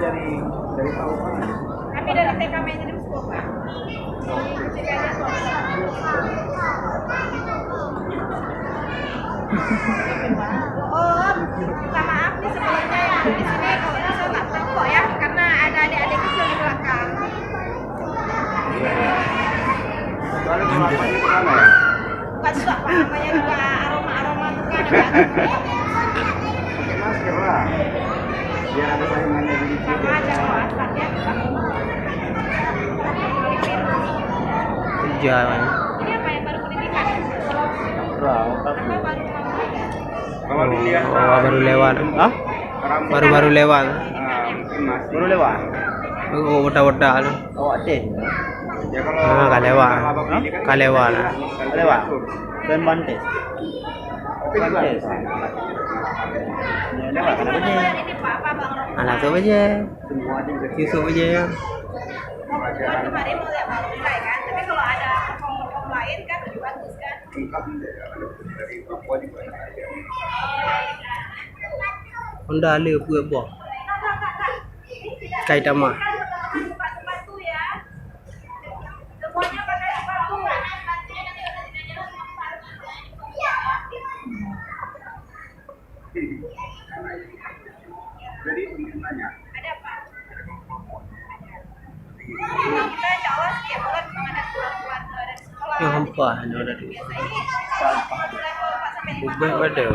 Jadi dari tahun mana? Kami dari TKM-nya di Muskoka. Oh, minta maaf nih sebelumnya yang ada di sini kalau bisa nggak tahu ya karena ada adik-adik kecil di belakang. Soalnya kalau apa ini mana ya? Bukan suka pak, namanya juga aroma-aroma tuh kan ada. Pakai masker lah. Biar ada saingannya di sini. Sama aja kalau asapnya. Jalan. Ini apa yang baru pendidikan? Apa baru Kalau dilihat Baru lewat. Hah? rambut Baru lewat. mungkin masih. Baru lewat. Oh, udah. Oh, ada. Ya kalau Kan lewat. abang ini kan Kan lewat. lewat. Dan Bantes. Tapi juga Bantes. Ya, lewat ada Gimana banyak. kalian ini pak, apa bang Rob? Anak tu aja. semua ada bisa Yusuf aja ya. Kan kemarin mau lihat baru nilai kan, tapi kalau ada perform lain kan lebih bagus kan. lengkap dari Papua juga ada. Honda ada buat buah. Kai tamah. Sepatu ya. Semuanya pakai sepatu. Jadi mungkin nanya. Ada apa? Kita insya Allah setiap bulan memang ada keluar dari sekolah. Yang hampa ada di. Biasa ini level 4 sampai 5 Ubah tahun. ada.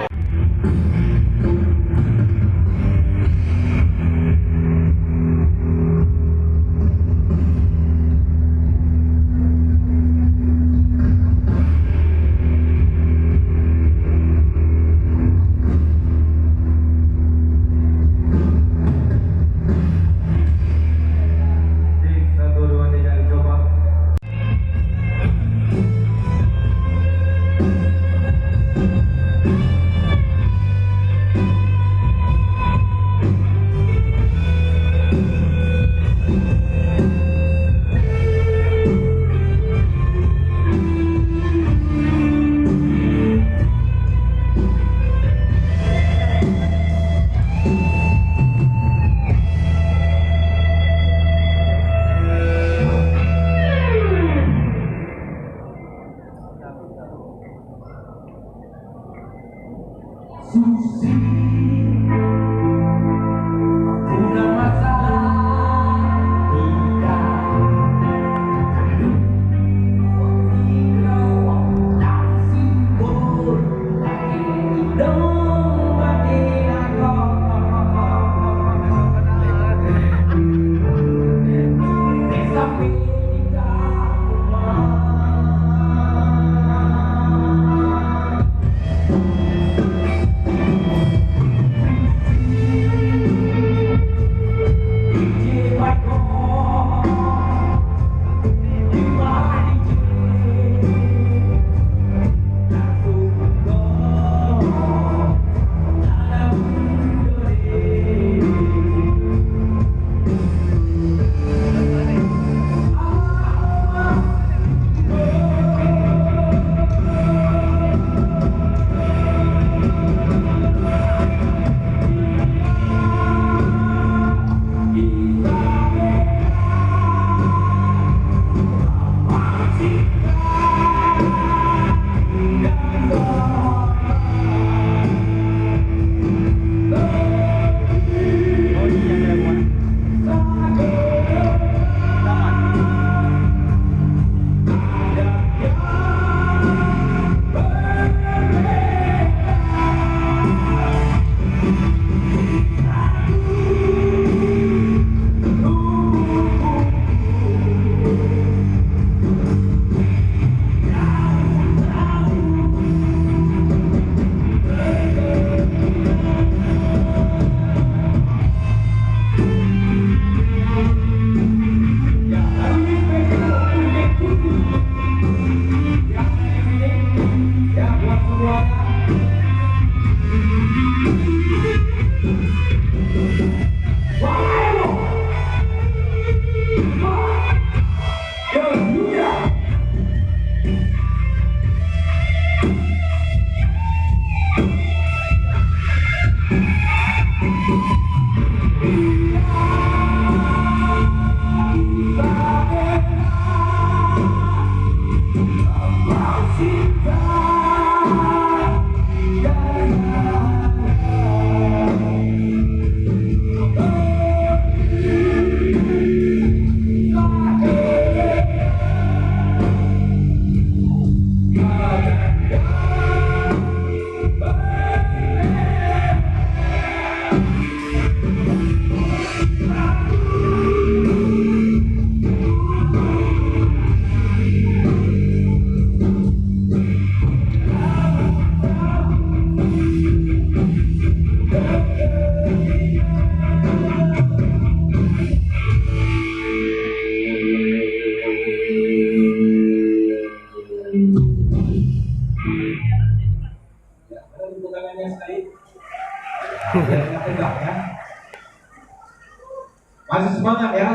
Masih semangat ya?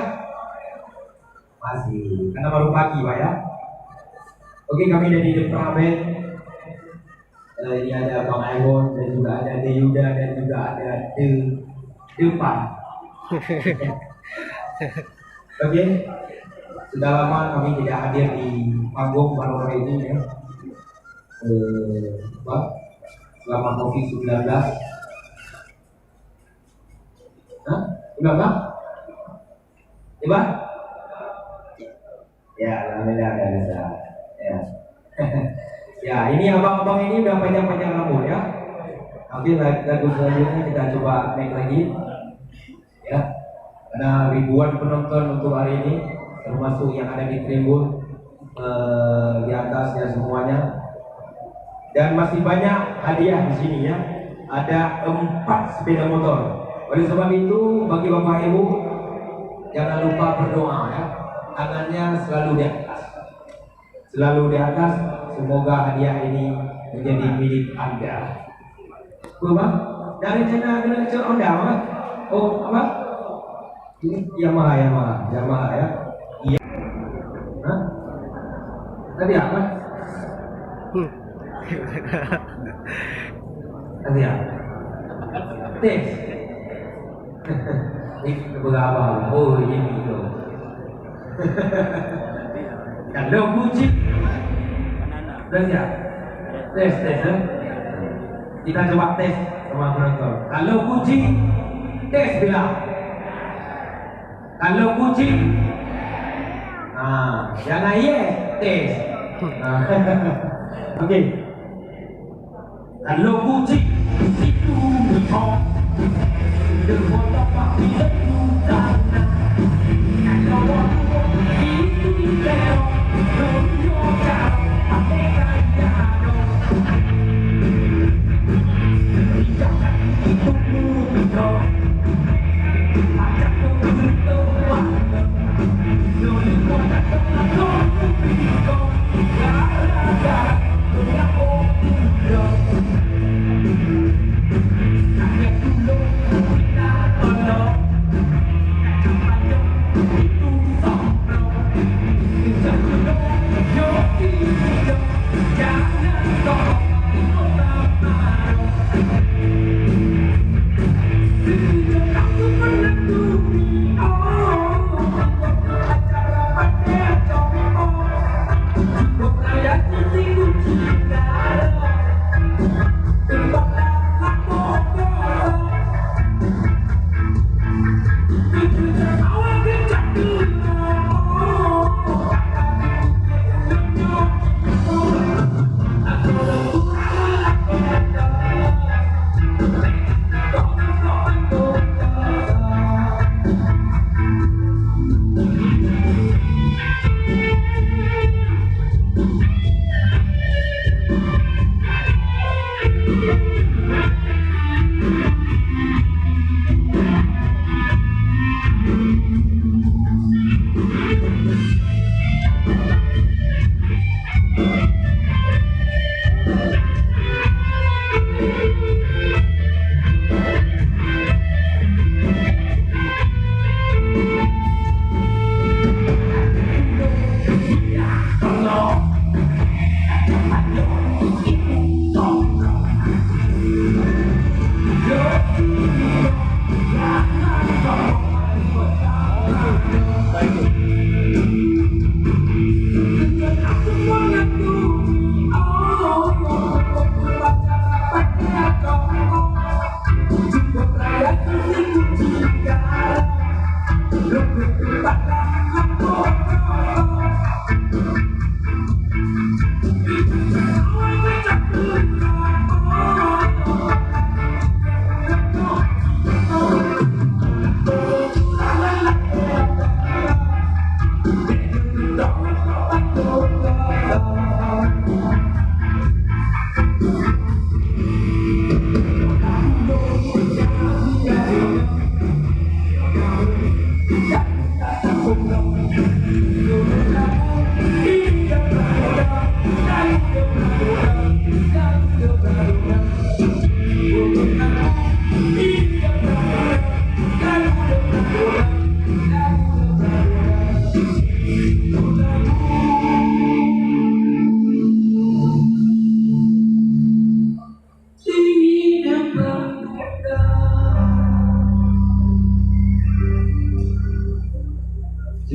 Masih, karena baru pagi Pak ya. Oke, kami dari The Praben. Ini ada Bang Iwon dan juga ada De Yuda dan juga ada Depan. Oke, sudah lama kami tidak hadir di panggung baru ini ya. Pak, selama COVID-19. Hah? Udah Bang? Coba? Ya, alhamdulillah bisa. Ya. Ya, ini abang-abang ini udah panjang-panjang rambut ya. Nanti lagu selanjutnya kita coba naik lagi. Ya. Karena ribuan penonton untuk hari ini, termasuk yang ada di tribun di atas ya semuanya. Dan masih banyak hadiah di sini ya. Ada 4 sepeda motor. Oleh sebab itu, bagi Bapak Ibu, jangan lupa berdoa ya. Tangannya selalu di atas. Selalu di atas. Semoga hadiah ini menjadi milik Anda. Bang, dari channel Generation Honda, Bang. Oh, apa? Ini Yamaha ya. Iya. Hah? Tadi apa? Tadi apa? Tes. Ini berapa? Oh, ini itu. Kalau kucing. Tes ya? Tes ya? Kita coba tes sama penonton. Kalau kucing, tes bilang. Kalau kucing, jangan yes, tes. Oke. Kalau kucing itu berkong, berbotak pasti letusan. Kalau waktu itu lewat, berjodoh.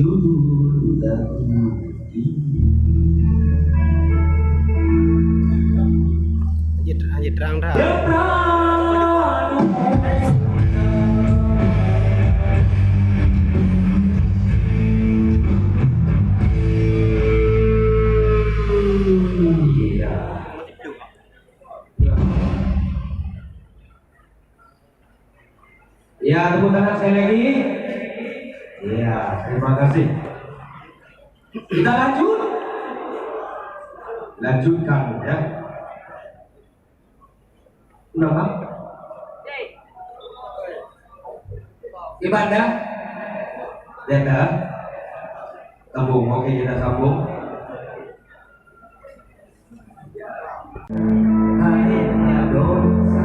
judul lagu Aja terang dah. Ya, tepuk tangan sekali lagi. Ya, terima kasih. Kita lanjutkan ya. Udah Pak? Ibadah. Ya, sambung. Oke, kita sambung. Hanya dosa.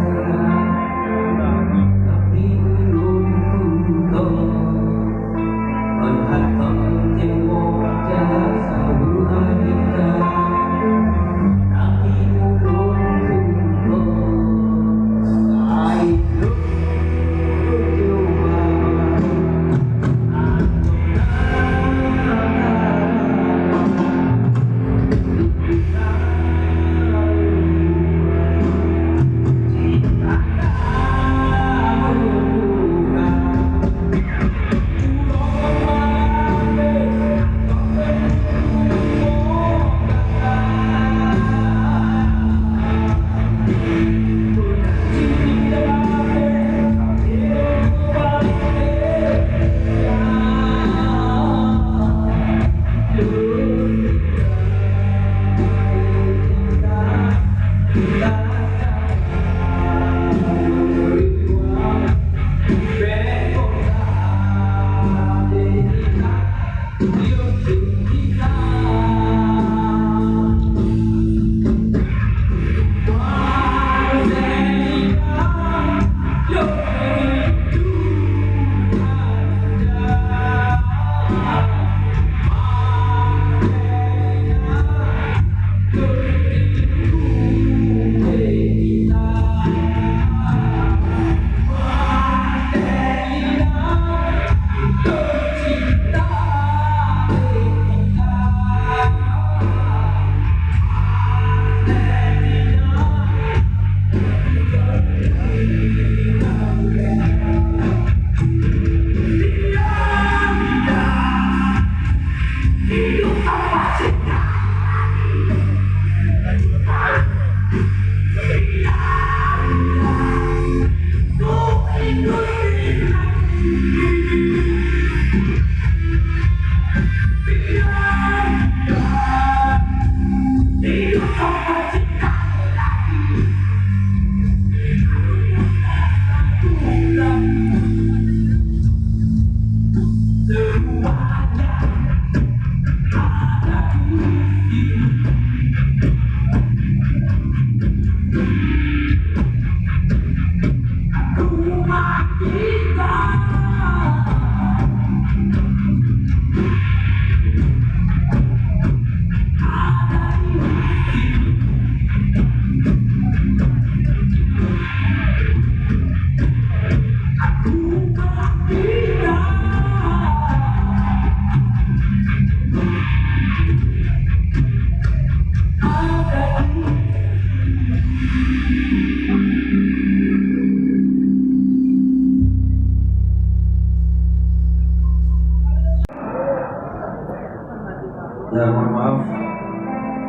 Ya, mohon maaf,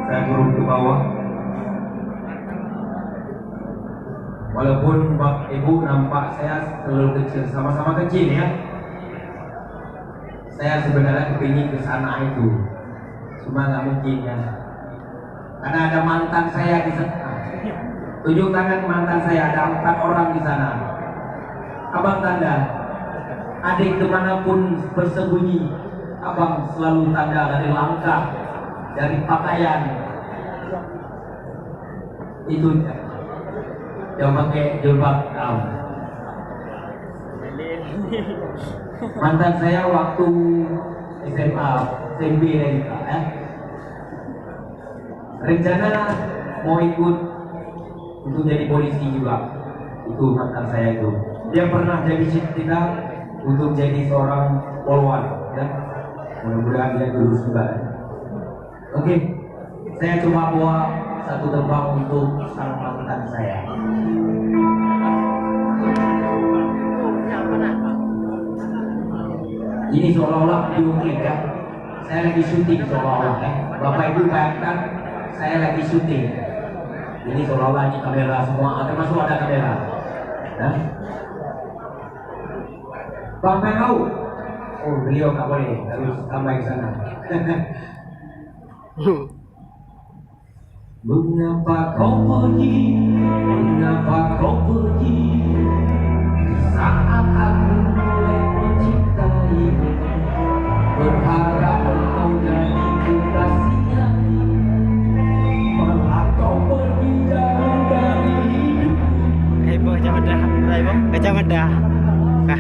saya turun ke bawah. Walaupun Bapak Ibu nampak saya terlalu kecil, sama-sama kecil ya. Saya sebenarnya kepingin ke sana itu, cuma nggak mungkin ya. Karena ada mantan saya di sana. Tunjuk tangan mantan saya, ada 4 orang di sana. Abang tanda, adik kemanapun bersembunyi, abang selalu tanda dari langkah, dari pakaian. Itu yang pakai jilbab. Mantan saya waktu SMA, SMP ya. Rencana mau ikut untuk jadi polisi juga. Itu mantan saya itu. Dia pernah jadi cita untuk jadi seorang polwan ya. Mudah-mudahan dia lulus juga. Oke, saya coba bawa satu tembang untuk sang mantan saya. Ini seolah-olah video klip ya. Saya lagi syuting seolah-olah ya. Bapak Ibu bayangkan saya lagi syuting. Ini seolah-olah ini kamera semua, termasuk ada kamera. Ya. Bang tahu? Oh beliau nggak boleh, harus tambah di sana. Mengapa kau pergi? Mengapa kau pergi? Saat aku mulai mencintaimu, berharap engkau jadi kekasihnya. Malah kau pergi jauh dari hidup. Ibu Kacamata, Ibu Kacamata. Kah?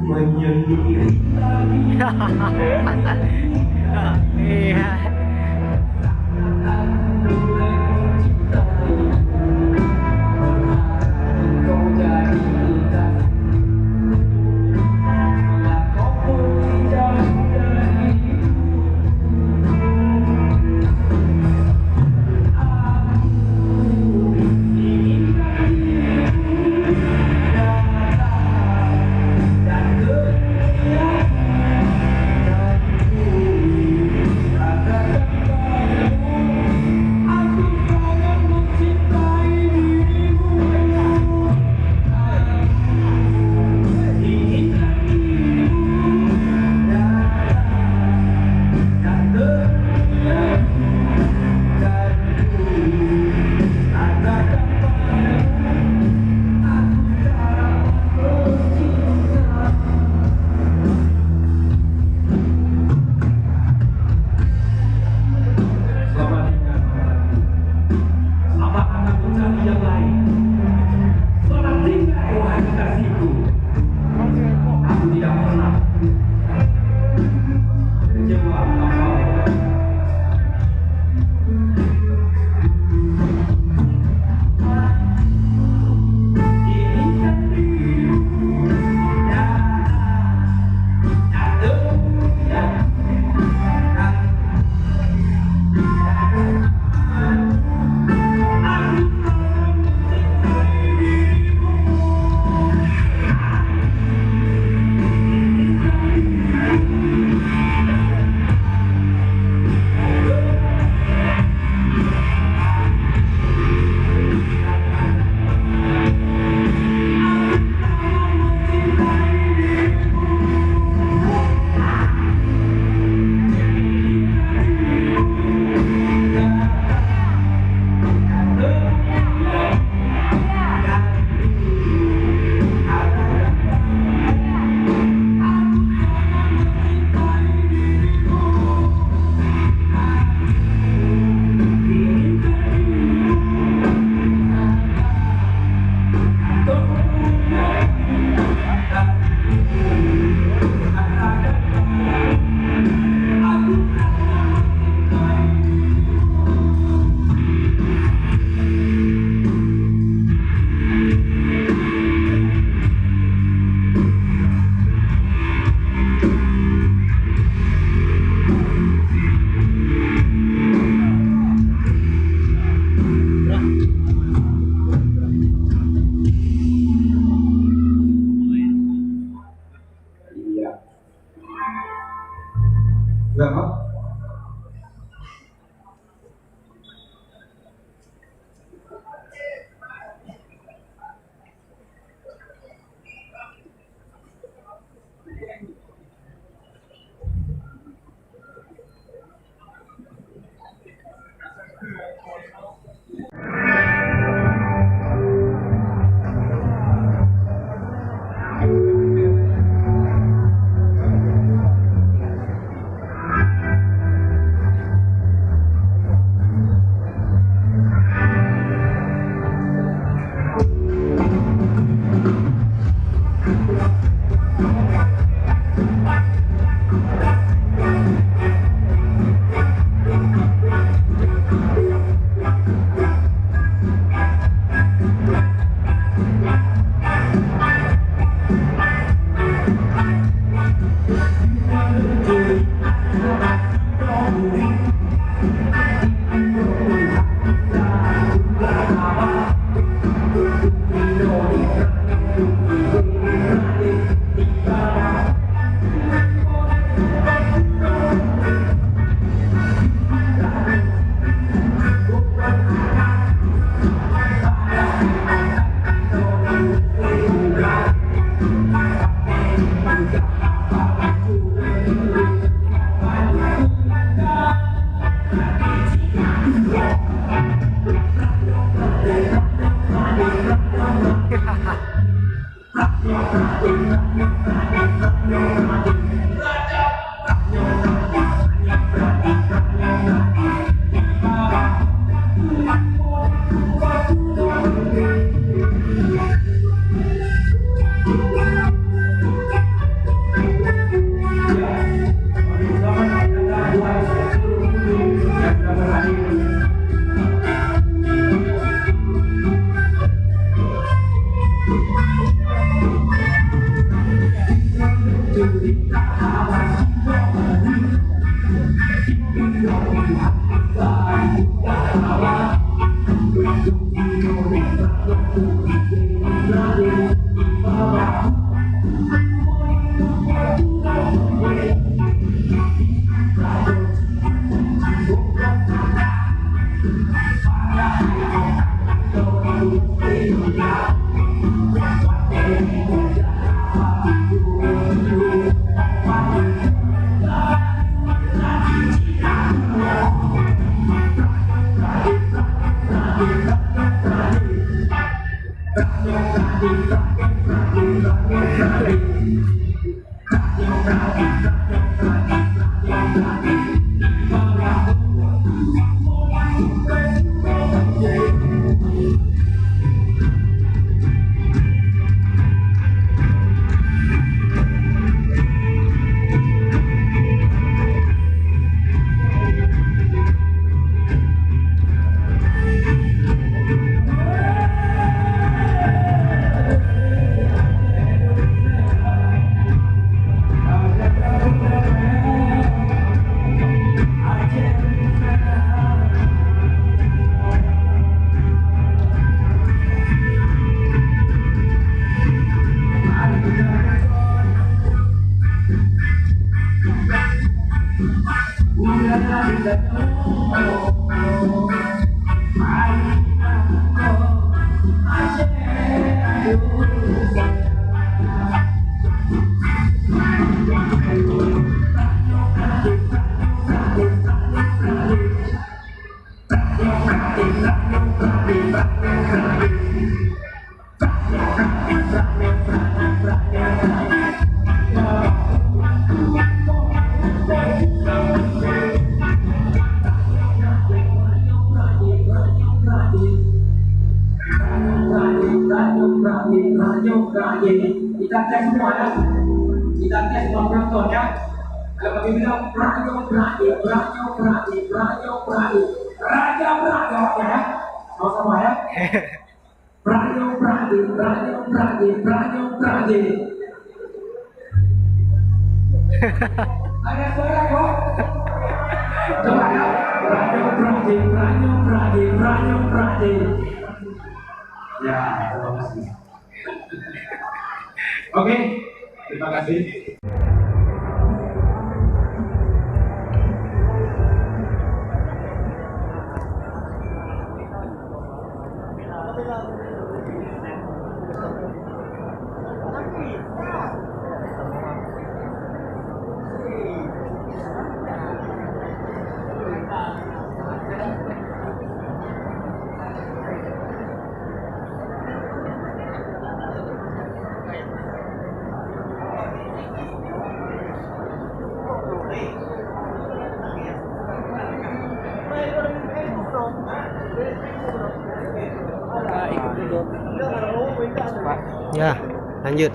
Menyendiri lagi. Iya. Berapa? Thank you. Kita tes semua ya. Kita tes semua penonton ya. Kalau kami bilang Raja Bragi, Raja Bragi, Raja Bragi, Raja Bragi ya. Sama-sama ya. Raja Bragi, Raja Bragi, Raja Bragi. Ada suara kok? Coba ya. Raja Bragi, Raja Bragi, Raja Bragi. Ya, terima kasih. Oke, terima kasih. Ya, lanjut.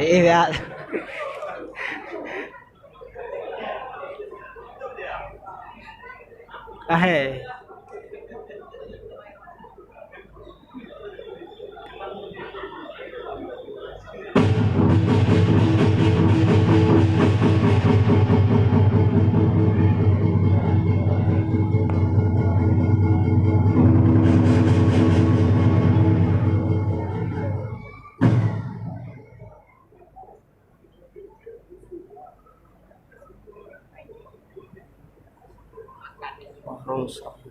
Iya. Ahai. Rusak.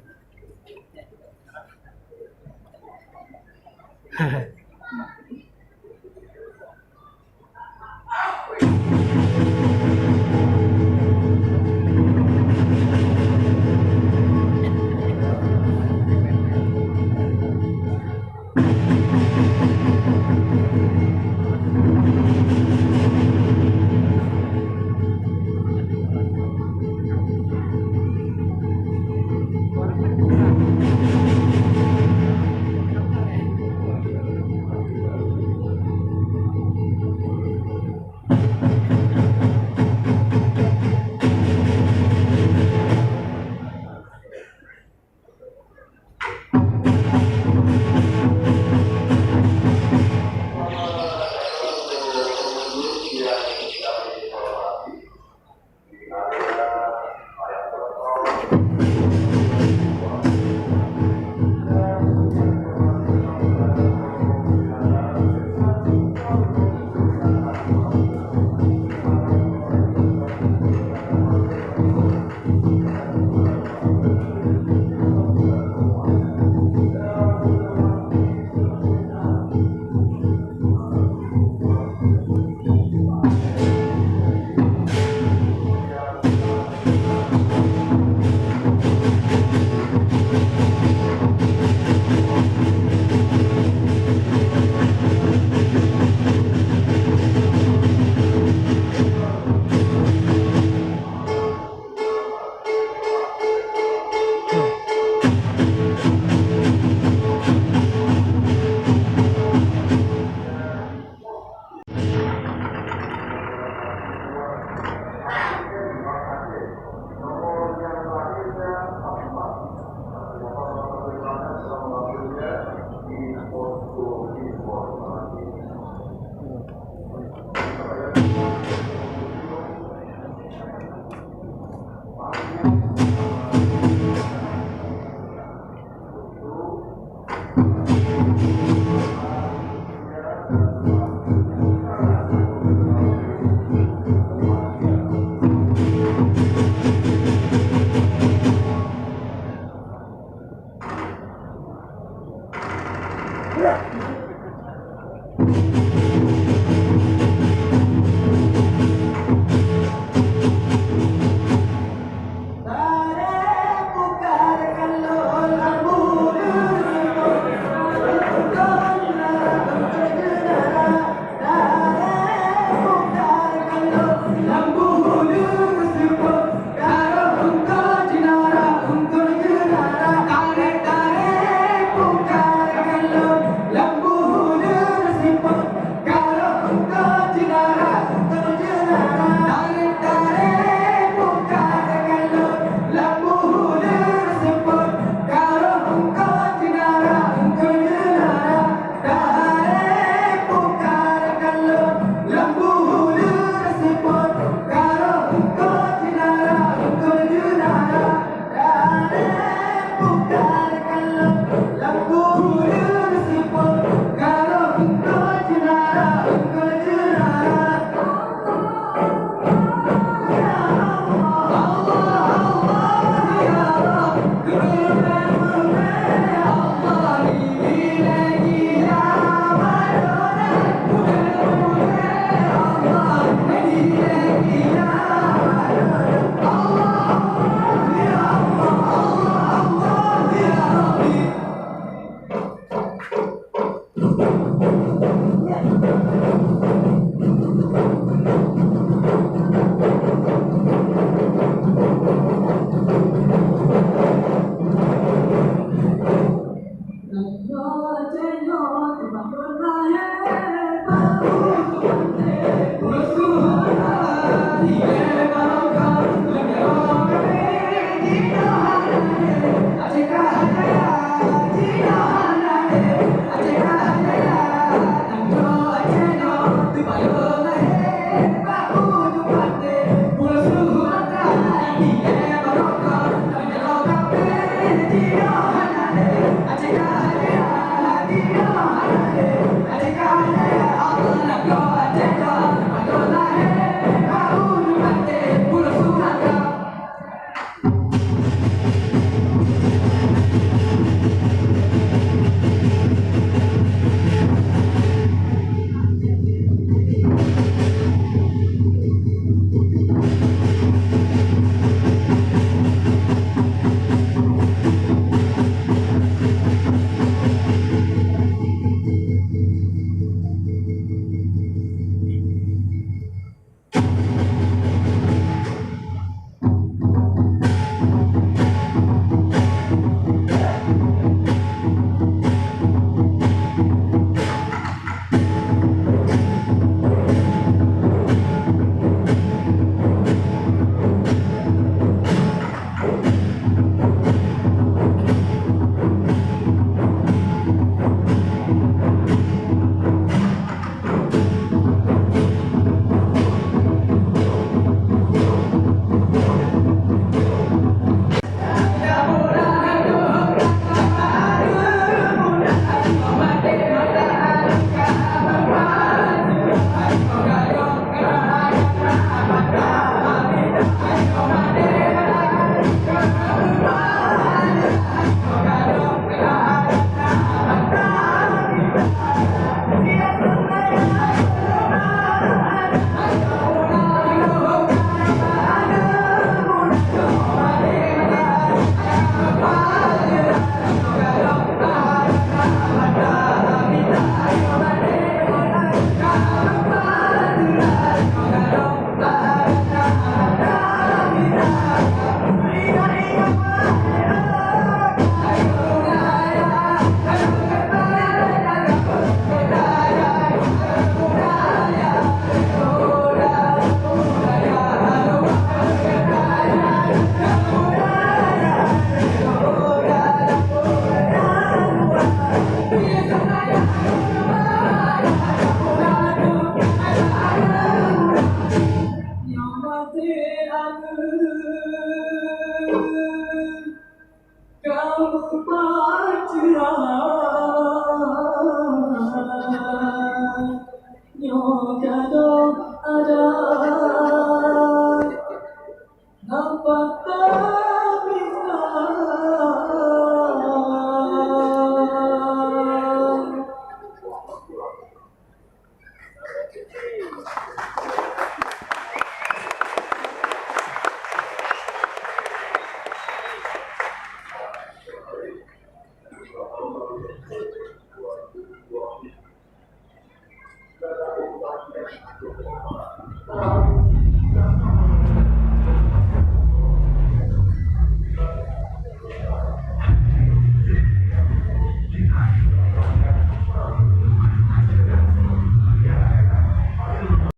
Thank